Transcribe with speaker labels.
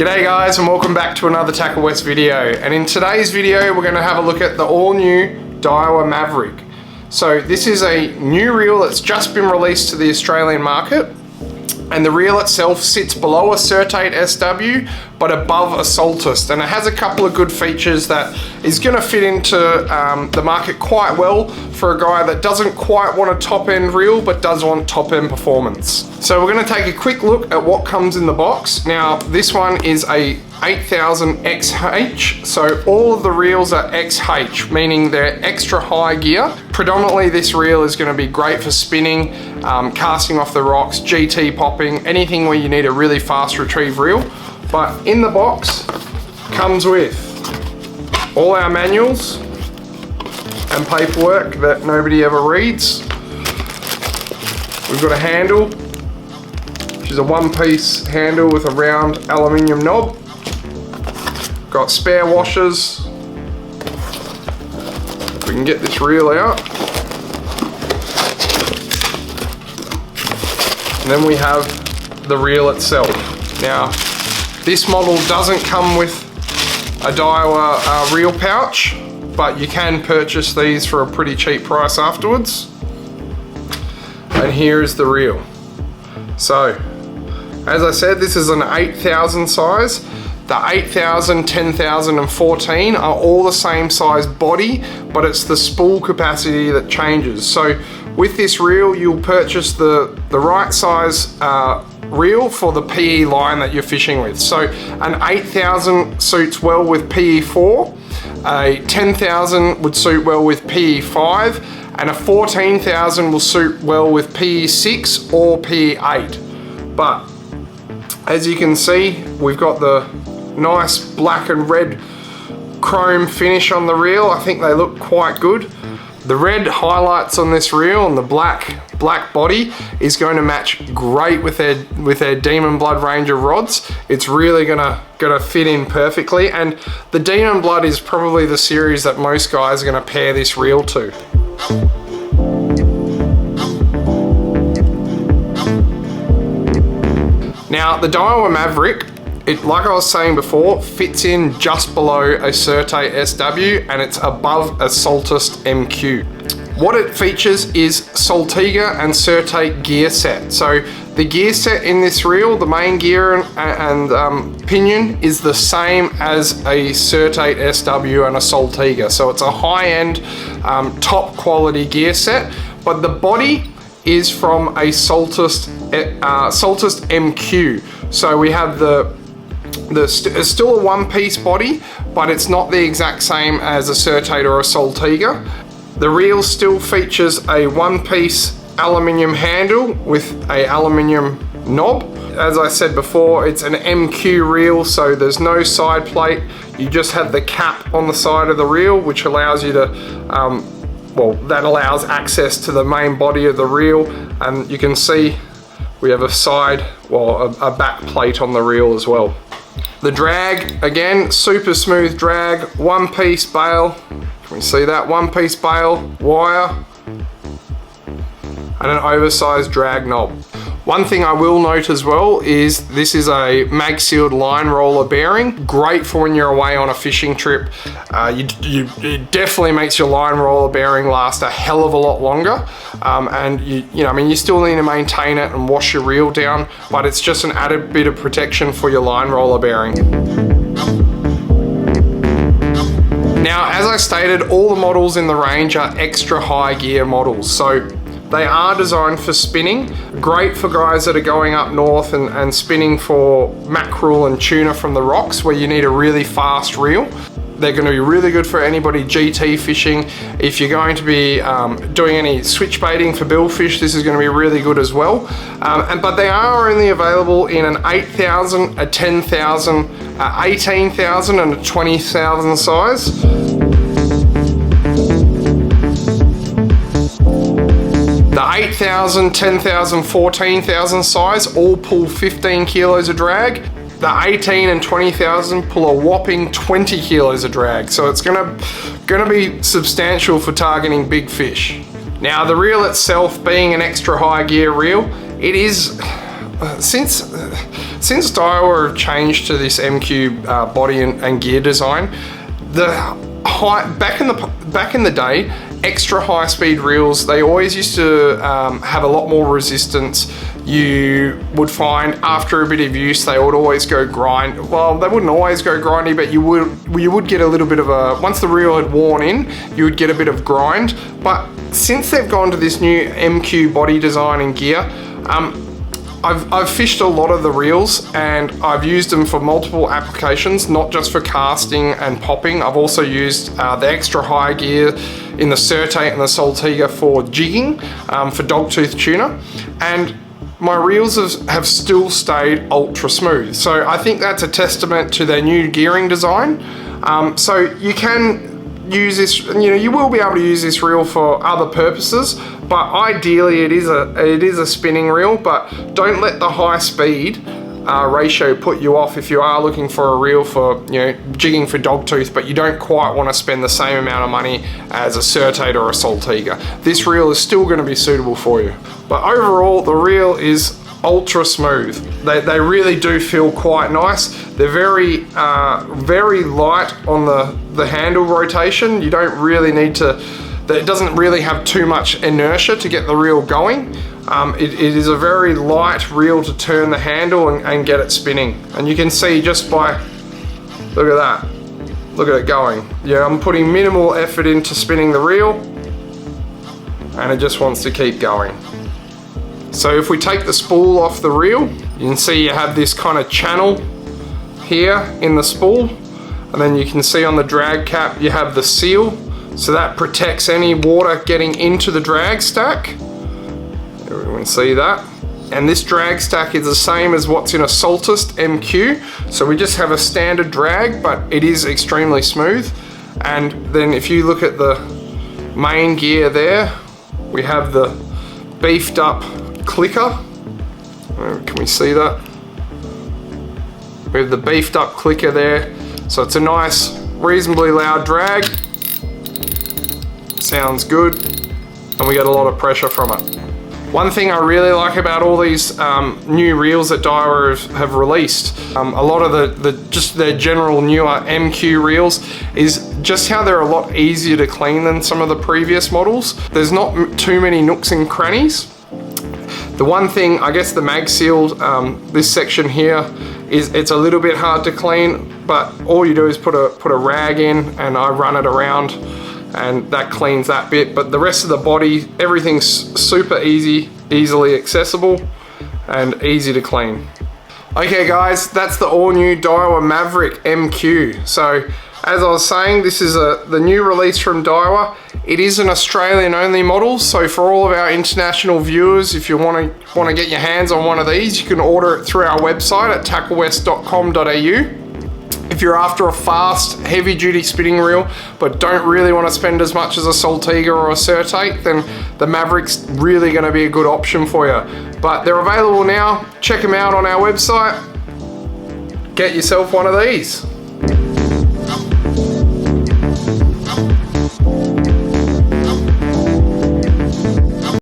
Speaker 1: G'day guys, and welcome back to another TackleWest video. And in today's video, we're going to have a look at the all-new Daiwa Maverick. So this is a new reel that's just been released to the Australian market. And the reel itself sits below a Certate SW, but above a Saltist. And it has a couple of good features that is going to fit into the market quite well for a guy that doesn't quite want a top-end reel, but does want top-end performance. So we're going to take a quick look at what comes in the box. Now, this one is a 8000 XH, so all of the reels are XH, meaning they're extra high gear. Predominantly this reel is going to be great for spinning, casting off the rocks, GT popping, anything where you need a really fast retrieve reel. But in the box comes with all our manuals and paperwork that nobody ever reads. We've got a handle, which is a one-piece handle with a round aluminium knob. Got spare washers. If we can get this reel out. And then we have the reel itself. Now, this model doesn't come with a Daiwa reel pouch, but you can purchase these for a pretty cheap price afterwards. And here is the reel. So, as I said, this is an 8000 size. The 8000, 10,000 and 14 are all the same size body, but it's the spool capacity that changes. So with this reel, you'll purchase the right size reel for the PE line that you're fishing with. So an 8000 suits well with PE4, a 10,000 would suit well with PE5, and a 14,000 will suit well with PE6 or PE8. But as you can see, we've got the nice black and red chrome finish on the reel. I think they look quite good. The red highlights on this reel and the black body is going to match great with their Demon Blood range of rods. It's really gonna fit in perfectly, and the Demon Blood is probably the series that most guys are gonna pair this reel to. Now, the Daiwa Maverick, like I was saying before, fits in just below a Certate SW, and it's above a Saltist MQ. What it features is Saltiga and Certate gear set. So the gear set in this reel, the main gear and pinion is the same as a Certate SW and a Saltiga. So it's a high-end, top quality gear set, but the body is from a Saltist MQ. So we have it's still a one-piece body, but it's not the exact same as a Certate or a Saltiga. The reel still features a one-piece aluminium handle with a aluminium knob. As I said before, it's an MQ reel, so there's no side plate. You just have the cap on the side of the reel, which allows you to that allows access to the main body of the reel. And you can see we have a back plate on the reel as well. The drag, again, super smooth drag, one-piece bail. Can we see that? One-piece bail, wire, and an oversized drag knob. One thing I will note as well is this is a mag sealed line roller bearing. Great for when you're away on a fishing trip. It definitely makes your line roller bearing last a hell of a lot longer. And you still need to maintain it and wash your reel down, but it's just an added bit of protection for your line roller bearing. Now, as I stated, all the models in the range are extra high gear models. So they are designed for spinning, great for guys that are going up north and spinning for mackerel and tuna from the rocks where you need a really fast reel. They're going to be really good for anybody GT fishing. If you're going to be doing any switch baiting for billfish, this is going to be really good as well. But they are only available in an 8000, a 10,000, a 18,000 and a 20,000 size. The 8000, 10,000, 14,000 size all pull 15 kilos of drag. The 18 and 20,000 pull a whopping 20 kilos of drag. So it's gonna be substantial for targeting big fish. Now the reel itself being an extra high gear reel, it is, since since Daiwa have changed to this MQ body and gear design, back in the day, extra high speed reels, they always used to have a lot more resistance. You would find after a bit of use they would always go grind. Well, they wouldn't always go grindy, but you would get a little bit of a, once the reel had worn in, you would get a bit of grind. But since they've gone to this new MQ body design and gear, I've fished a lot of the reels and I've used them for multiple applications, not just for casting and popping. I've also used the extra high gear in the Certate and the Saltist for jigging, for dogtooth tuna, and my reels have still stayed ultra smooth. So I think that's a testament to their new gearing design. So you can use this, you will be able to use this reel for other purposes, but ideally it is a spinning reel. But don't let the high speed ratio put you off if you are looking for a reel for jigging for dogtooth, but you don't quite want to spend the same amount of money as a Certate or a Saltist. This reel is still going to be suitable for you. But overall, the reel is ultra smooth. They really do feel quite nice. They're very light on the handle rotation. You don't really need to, it doesn't really have too much inertia to get the reel going. It is a very light reel to turn the handle and get it spinning. And you can see just by, look at that, look at it going. Yeah, I'm putting minimal effort into spinning the reel and it just wants to keep going. So if we take the spool off the reel, you can see you have this kind of channel here in the spool, and then you can see on the drag cap you have the seal, so that protects any water getting into the drag stack. Everyone see that? And this drag stack is the same as what's in a Saltist MQ, so we just have a standard drag, but it is extremely smooth. And then if you look at the main gear there, we have the beefed up clicker. Can we see that? We have the beefed up clicker there, so it's a nice, reasonably loud drag. Sounds good, and we get a lot of pressure from it. One thing I really like about all these new reels that Daiwa have released, a lot of just their general newer MQ reels, is just how they're a lot easier to clean than some of the previous models. There's not too many nooks and crannies. The one thing, I guess the mag sealed, this section here, it's a little bit hard to clean, but all you do is put a rag in and I run it around and that cleans that bit. But the rest of the body, everything's super easily accessible and easy to clean. Okay guys, that's the all new Daiwa Maverick MQ. So as I was saying, this is the new release from Daiwa. It is an Australian only model, so for all of our international viewers, if you want to get your hands on one of these, you can order it through our website at TackleWest.com.au. If you're after a fast, heavy duty spinning reel, but don't really want to spend as much as a Saltist or a Certate, then the Maverick's really going to be a good option for you. But they're available now. Check them out on our website. Get yourself one of these.